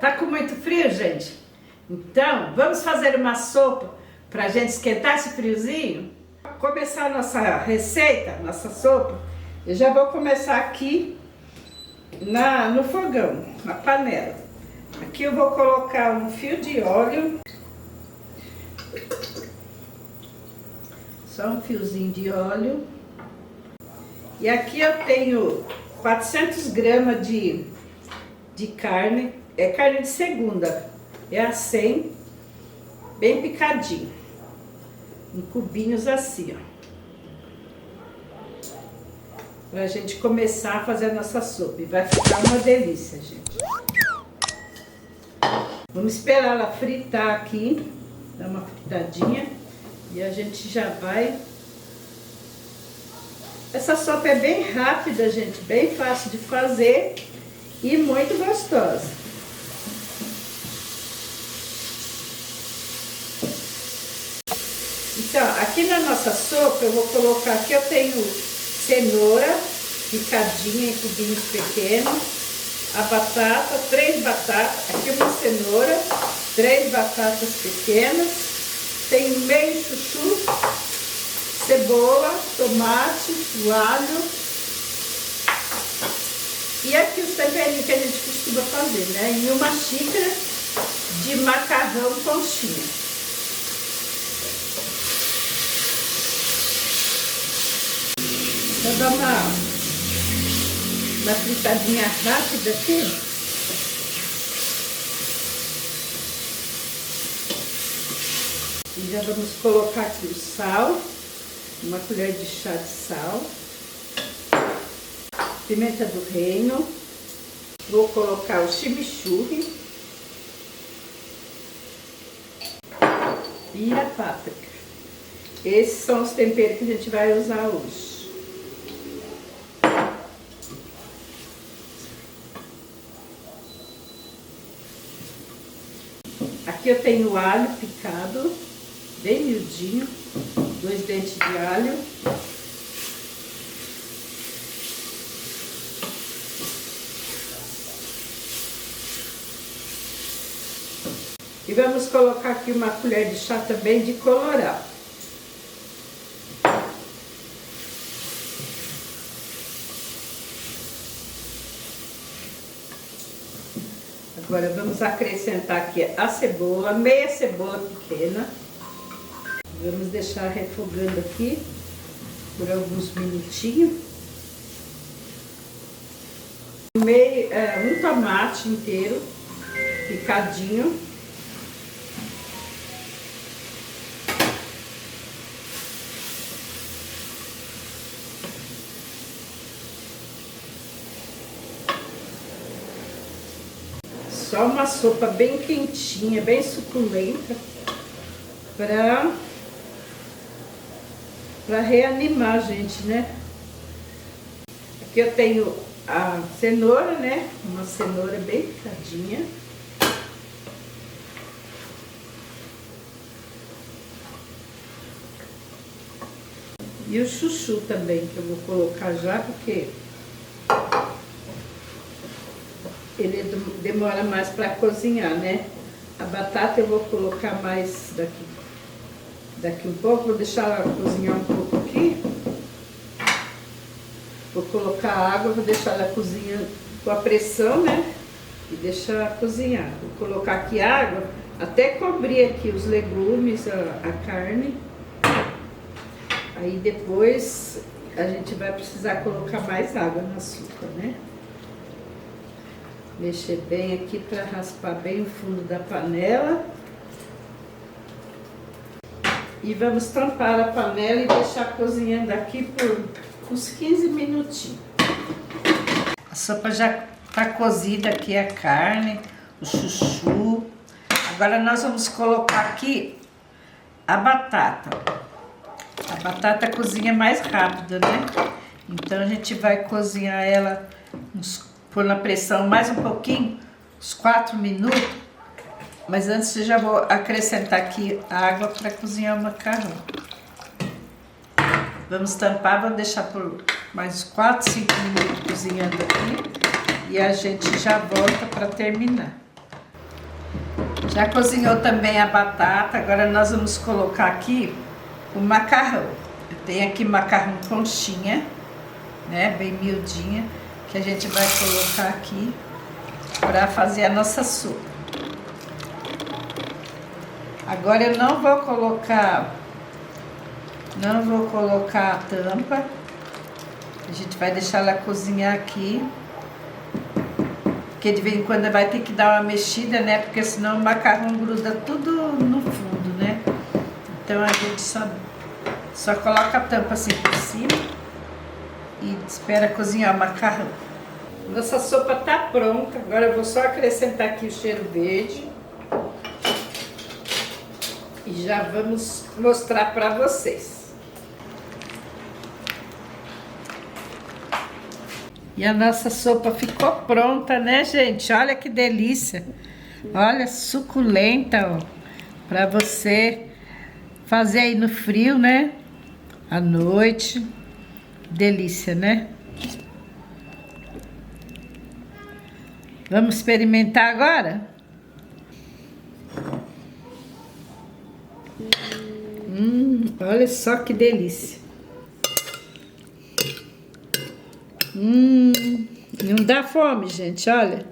Tá com muito frio, gente? Então, vamos fazer uma sopa para a gente esquentar esse friozinho? Para começar a nossa receita, nossa sopa, eu já vou começar aqui no fogão, na panela. Aqui eu vou colocar um fio de óleo. Só um fiozinho de óleo. E aqui eu tenho 400 gramas de carne. É carne de segunda. É a 100, bem picadinho. Em cubinhos assim, ó. Pra gente começar a fazer a nossa sopa. E vai ficar uma delícia, gente. Vamos esperar ela fritar aqui. Dar uma fritadinha. E a gente já vai... Essa sopa é bem rápida, gente. Bem fácil de fazer. E muito gostosa. Então, aqui na nossa sopa, eu vou colocar aqui, eu tenho cenoura picadinha em cubinhos pequenos, a batata, 3 batatas, aqui uma cenoura, 3 batatas pequenas, tem meio chuchu, cebola, tomate, o alho, e aqui os temperinhos que a gente costuma fazer, né? E uma xícara de macarrão conchinha. Vou dar uma fritadinha rápida aqui. E já vamos colocar aqui o sal, uma colher de chá de sal, pimenta do reino, vou colocar o chimichurri e a páprica. Esses são os temperos que a gente vai usar hoje. Aqui eu tenho alho picado, bem miudinho, 2 dentes de alho. E vamos colocar aqui uma colher de chá também de colorau. Agora vamos acrescentar aqui a cebola, meia cebola pequena. Vamos deixar refogando aqui por alguns minutinhos. Um tomate inteiro, picadinho. Só uma sopa bem quentinha, bem suculenta, para reanimar a gente, né? Aqui eu tenho a cenoura, né? Uma cenoura bem picadinha. E o chuchu também, que eu vou colocar já, porque ele demora mais para cozinhar, né? A batata eu vou colocar mais daqui um pouco, vou deixar ela cozinhar um pouco aqui. Vou colocar água, vou deixar ela cozinhando com a pressão, né? E deixar cozinhar. Vou colocar aqui água até cobrir aqui os legumes, a carne. Aí depois a gente vai precisar colocar mais água no açúcar, né? Mexer bem aqui para raspar bem o fundo da panela. E vamos tampar a panela e deixar cozinhando aqui por uns 15 minutinhos. A sopa já está cozida aqui, a carne, o chuchu. Agora nós vamos colocar aqui a batata. A batata cozinha mais rápido, né? Então a gente vai cozinhar ela pôr na pressão mais um pouquinho, uns 4 minutos. Mas antes eu já vou acrescentar aqui a água para cozinhar o macarrão. Vamos tampar, vou deixar por mais uns 4, 5 minutos cozinhando aqui. E a gente já volta para terminar. Já cozinhou também a batata, agora nós vamos colocar aqui o macarrão. Eu tenho aqui macarrão conchinha, né, bem miudinha, que a gente vai colocar aqui para fazer a nossa sopa. Agora eu não vou colocar a tampa. A gente vai deixar ela cozinhar aqui. Porque de vez em quando vai ter que dar uma mexida, né? Porque senão o macarrão gruda tudo no fundo, né? Então a gente só coloca a tampa assim por cima e espera cozinhar o macarrão. Nossa sopa tá pronta. Agora eu vou só acrescentar aqui o cheiro verde. E já vamos mostrar para vocês. E a nossa sopa ficou pronta, né, gente? Olha que delícia. Olha, suculenta, ó. Para você fazer aí no frio, né? À noite. Delícia, né? Vamos experimentar agora? Olha só que delícia. Não dá fome, gente, olha.